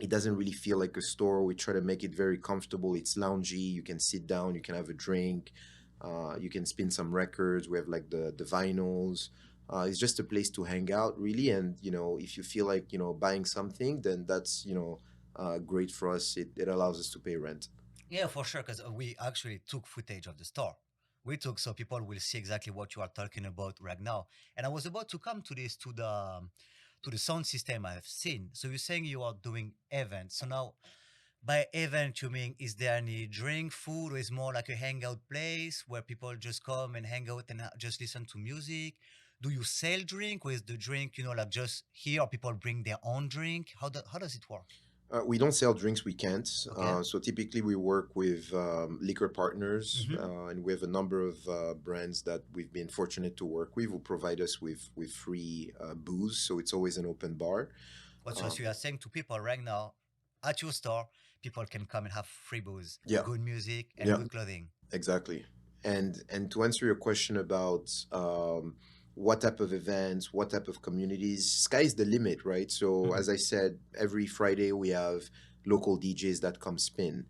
S1: It doesn't really feel like a store. We try to make it very comfortable. It's loungy. You can sit down. You can have a drink. You can spin some records. We have like the vinyls. It's just a place to hang out, really. And if you feel like buying something, then that's great for us. It allows us to pay rent.
S2: Yeah, for sure, because we actually took footage of the store. We took so people will see exactly what you are talking about right now. And I was about to come to this to the sound system I've seen. So you're saying you are doing events. So now by event you mean is there any drink, food, or is more like a hangout place where people just come and hang out and just listen to music? Do you sell drink, or is the drink, like just here, or people bring their own drink? How does it work?
S1: We don't sell drinks. We can't.
S2: Okay.
S1: So typically, we work with liquor partners,
S2: Mm-hmm.
S1: and we have a number of brands that we've been fortunate to work with who provide us with free booze. So it's always an open bar.
S2: What so
S1: Uh,
S2: you are saying to people right now at your store, people can come and have free booze,
S1: yeah,
S2: good music, and
S1: yeah,
S2: good clothing.
S1: exactly. And to answer your question about what type of events, what type of communities, sky's the limit, right? So
S2: Mm-hmm.
S1: as I said, every Friday we have local DJs that come spin.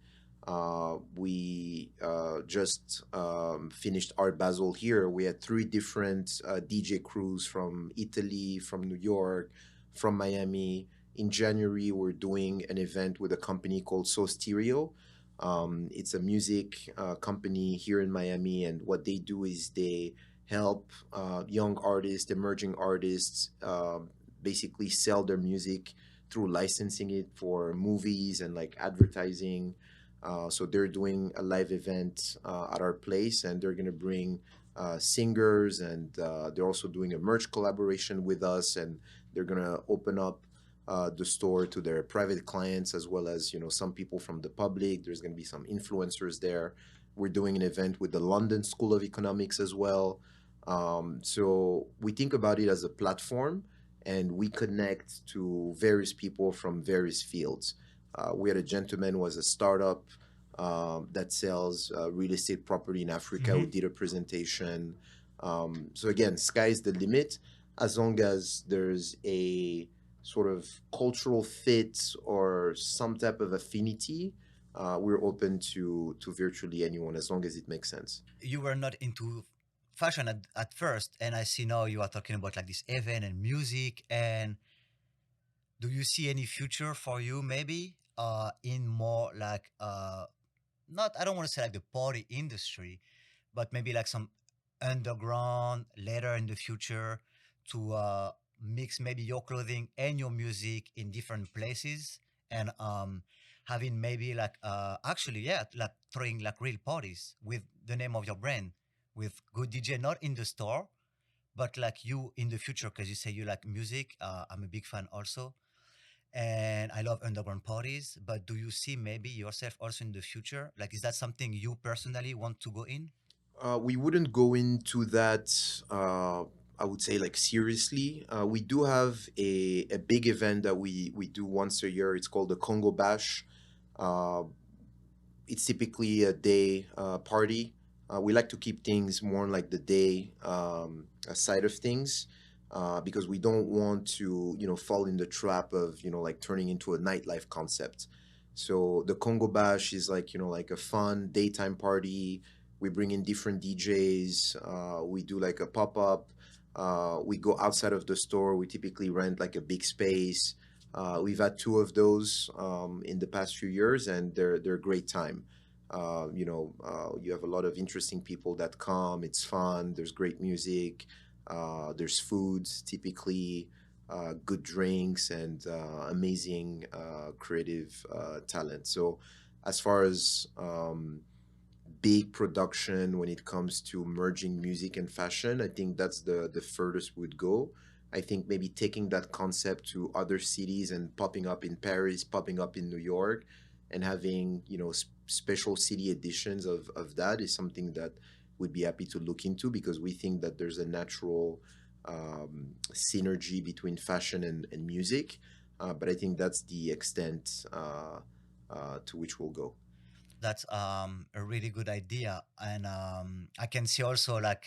S1: We just finished Art Basel here. We had three different DJ crews from Italy, from New York, from Miami. In January, we're doing an event with a company called So Stereo. It's a music company here in Miami, and what they do is they help young artists, emerging artists, basically sell their music through licensing it for movies and like advertising. So they're doing a live event at our place, and they're gonna bring singers, and they're also doing a merch collaboration with us, and they're gonna open up the store to their private clients as well as some people from the public. There's going to be some influencers there. We're doing an event with the London School of Economics as well. So we think about it as a platform, and we connect to various people from various fields. We had a gentleman who was a startup that sells real estate property in Africa
S2: Mm-hmm.
S1: who did a presentation. So again, sky's the limit as long as there's a sort of cultural fit or some type of affinity, we're open to virtually anyone as long as it makes sense.
S2: You were not into fashion at first, and I see now you are talking about like this event and music. And do you see any future for you maybe in more like not, I don't want to say like the party industry, but maybe like some underground later in the future to mix maybe your clothing and your music in different places, and having maybe like actually, yeah, like throwing like real parties with the name of your brand, with good DJ, not in the store, but like you in the future, because you say you like music. I'm a big fan also, and I love underground parties. But do you see maybe yourself also in the future? Like, is that something you personally want to go in?
S1: We wouldn't go into that, I would say, like seriously. We do have a big event that we do once a year. It's called the Congo Bash. Uh, it's typically a day party. We like to keep things more like the day side of things, because we don't want to, fall in the trap of, like turning into a nightlife concept. So the Congo Bash is like, like a fun daytime party. We bring in different DJs. We do like a pop up. We go outside of the store. We typically rent like a big space. We've had two of those in the past few years, and they're a great time. You have a lot of interesting people that come. It's fun. There's great music. There's foods, typically good drinks, and amazing creative talent. So, as far as big production when it comes to merging music and fashion, I think that's the furthest we'd go. I think maybe taking that concept to other cities and popping up in Paris, popping up in New York, and having special city editions of that is something that we'd be happy to look into, because we think that there's a natural synergy between fashion and music. But I think that's the extent to which we'll go.
S2: That's a really good idea, and I can see also like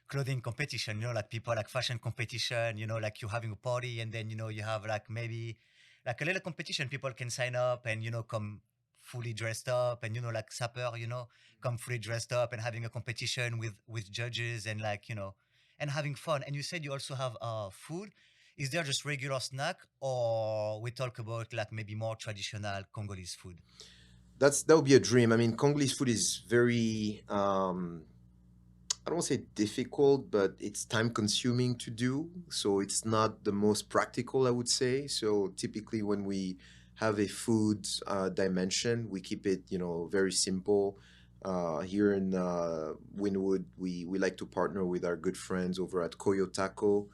S2: clothing competition. Like people like fashion competition. Like you having a party, and then you have like maybe like a little competition. People can sign up and come fully dressed up, and like sapper. Come fully dressed up and having a competition with judges, and like and having fun. And you said you also have food. Is there just regular snack, or we talk about like maybe more traditional Congolese food?
S1: That would be a dream. I mean, Congolese food is very I don't want to say difficult, but it's time consuming to do. So it's not the most practical, I would say. So typically, when we have a food dimension, we keep it, very simple. Here in Winwood, we like to partner with our good friends over at Koyo Taco.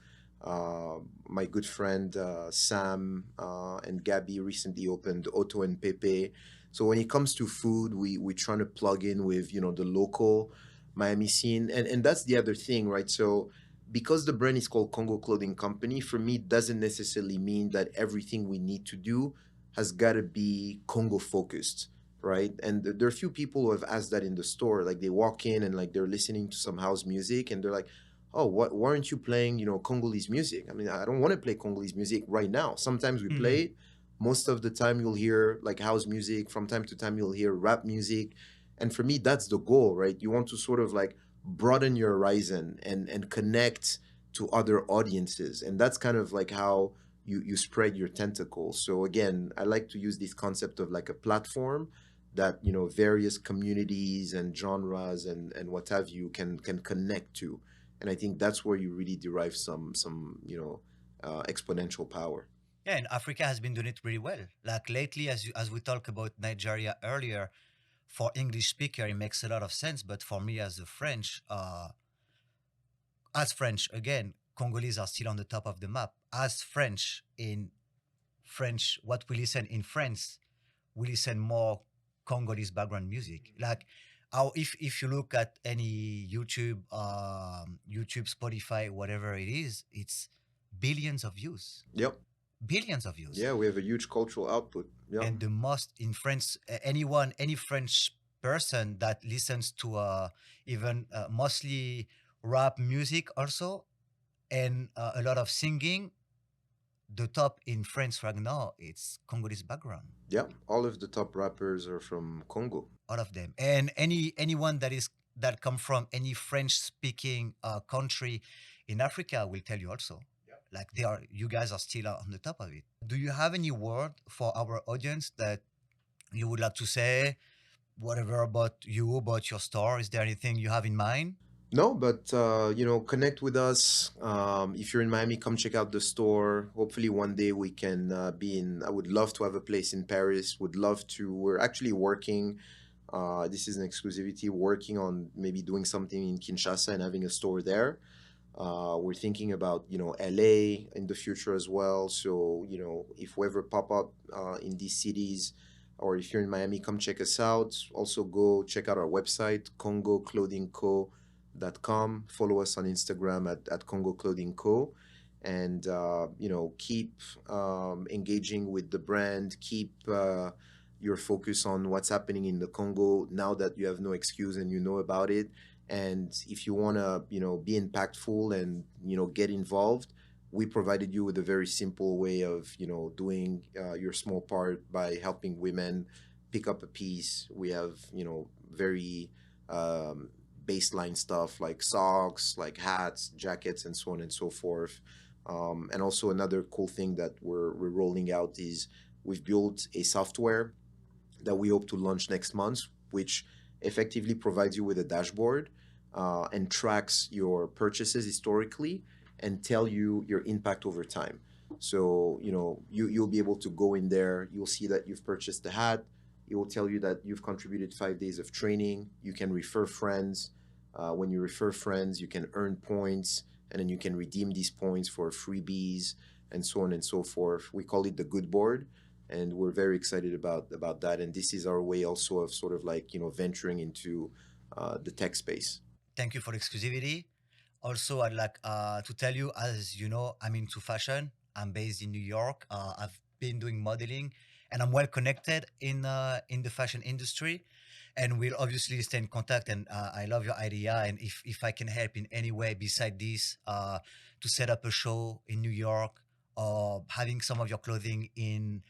S1: My good friend Sam and Gabby recently opened Otto and Pepe. So when it comes to food, we trying to plug in with the local Miami scene. And that's the other thing, right? So because the brand is called Congo Clothing Company, for me, it doesn't necessarily mean that everything we need to do has got to be Congo focused, right? And there are a few people who have asked that in the store. Like they walk in and like they're listening to some house music and they're like, oh, why aren't you playing, Congolese music? I mean, I don't want to play Congolese music right now. Sometimes we play it. Most of the time you'll hear like house music. From time to time you'll hear rap music. And for me, that's the goal, right? You want to sort of like broaden your horizon and connect to other audiences. And that's kind of like how you spread your tentacles. So again, I like to use this concept of like a platform that, various communities and genres and what have you can connect to. And I think that's where you really derive some exponential power.
S2: Yeah, and Africa has been doing it really well. Like lately, as we talked about Nigeria earlier, for English speaker, it makes a lot of sense. But for me as a French, as French again, Congolese are still on the top of the map. As French in French, what we listen in France, we listen more Congolese background music. Like, if you look at any YouTube, Spotify, whatever it is, it's billions of views,
S1: Yep.
S2: billions of views.
S1: Yeah, we have a huge cultural output. Yep.
S2: And the most in France, any French person that listens to even mostly rap music also, and a lot of singing, the top in France right now, it's Congolese background,
S1: Yeah, all of the top rappers are from Congo.
S2: all of them, and anyone that come from any French speaking country in Africa will tell you also. Like you guys are still on the top of it. Do you have any word for our audience that you would like to say? Whatever about you, about your store? Is there anything you have in mind?
S1: No, but connect with us. If you're in Miami, come check out the store. Hopefully, one day we can be in. I would love to have a place in Paris. Would love to. We're actually working. This is an exclusivity. Working on maybe doing something in Kinshasa and having a store there. We're thinking about LA in the future as well. So if we ever pop up in these cities, or if you're in Miami, come check us out. Also go check out our website, congoclothingco.com. Follow us on Instagram at Congo Clothing Co. And keep engaging with the brand. Keep your focus on what's happening in the Congo now that you have no excuse and you know about it. And if you want to be impactful and get involved, we provided you with a very simple way of doing your small part by helping women pick up a piece. We have very baseline stuff like socks, like hats, jackets, and so on and so forth. And also another cool thing that we're rolling out is we've built a software that we hope to launch next month, which effectively provides you with a dashboard and tracks your purchases historically and tell you your impact over time. So you'll be able to go in there. You'll see that you've purchased the hat. It will tell you that you've contributed 5 days of training. You can refer friends. When you refer friends, you can earn points, and then you can redeem these points for freebies and so on and so forth. We call it the good board, and we're very excited about that. And this is our way also of sort of like venturing into the tech space.
S2: Thank you for the exclusivity. Also, I'd like to tell you, as you know, I'm into fashion. I'm based in New York. I've been doing modeling, and I'm well connected in the fashion industry. And we'll obviously stay in contact. And I love your idea. And if I can help in any way beside this, to set up a show in New York or having some of your clothing in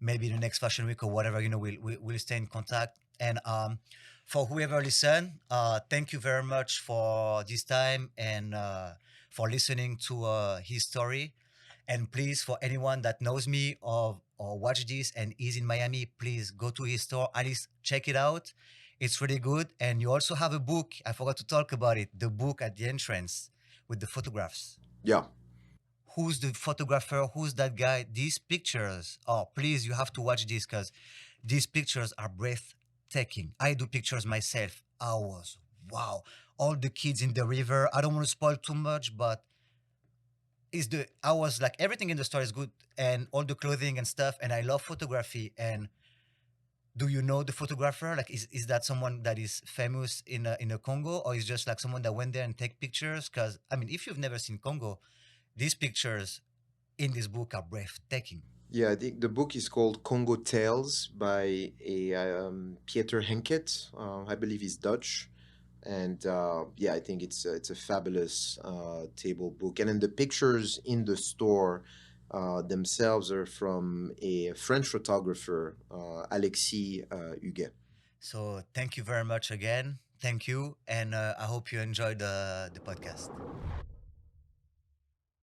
S2: maybe the next fashion week or whatever, we'll stay in contact. And for whoever listen, thank you very much for this time and for listening to his story. And please, for anyone that knows me or watch this and is in Miami, please go to his store, at least check it out. It's really good. And you also have a book. I forgot to talk about it. The book at the entrance with the photographs.
S1: Yeah.
S2: Who's the photographer? Who's that guy? These pictures. Oh, please, you have to watch this because these pictures are breathtaking. I do pictures myself. I was, wow. All the kids in the river. I don't want to spoil too much, but I was like, everything in the store is good and all the clothing and stuff. And I love photography. And do you know the photographer? Like, is that someone that is famous in a Congo, or is just like someone that went there and take pictures? Because I mean, if you've never seen Congo, these pictures in this book are breathtaking.
S1: Yeah, I think the book is called Congo Tales by a Pieter Henket. I believe he's Dutch, and yeah, I think it's a fabulous table book. And then the pictures in the store themselves are from a French photographer, Alexis Huguet.
S2: So thank you very much again. Thank you, and I hope you enjoyed the podcast.